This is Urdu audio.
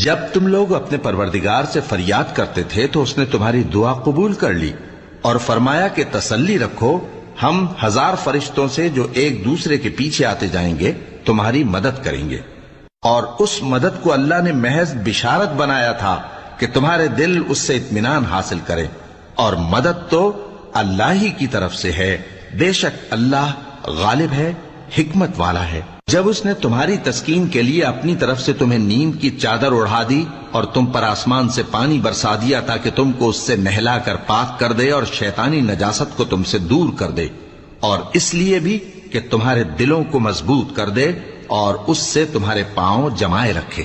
جب تم لوگ اپنے پروردگار سے فریاد کرتے تھے تو اس نے تمہاری دعا قبول کر لی اور فرمایا کہ تسلی رکھو، ہم 1000 فرشتوں سے جو ایک دوسرے کے پیچھے آتے جائیں گے تمہاری مدد کریں گے۔ اور اس مدد کو اللہ نے محض بشارت بنایا تھا کہ تمہارے دل اس سے اطمینان حاصل کریں، اور مدد تو اللہ ہی کی طرف سے ہے، بے شک اللہ غالب ہے، حکمت والا ہے۔ جب اس نے تمہاری تسکین کے لیے اپنی طرف سے تمہیں نیند کی چادر اڑھا دی اور تم پر آسمان سے پانی برسا دیا تاکہ تم کو اس سے نہلا کر پاک کر دے اور شیطانی نجاست کو تم سے دور کر دے، اور اس لیے بھی کہ تمہارے دلوں کو مضبوط کر دے اور اس سے تمہارے پاؤں جمائے رکھے۔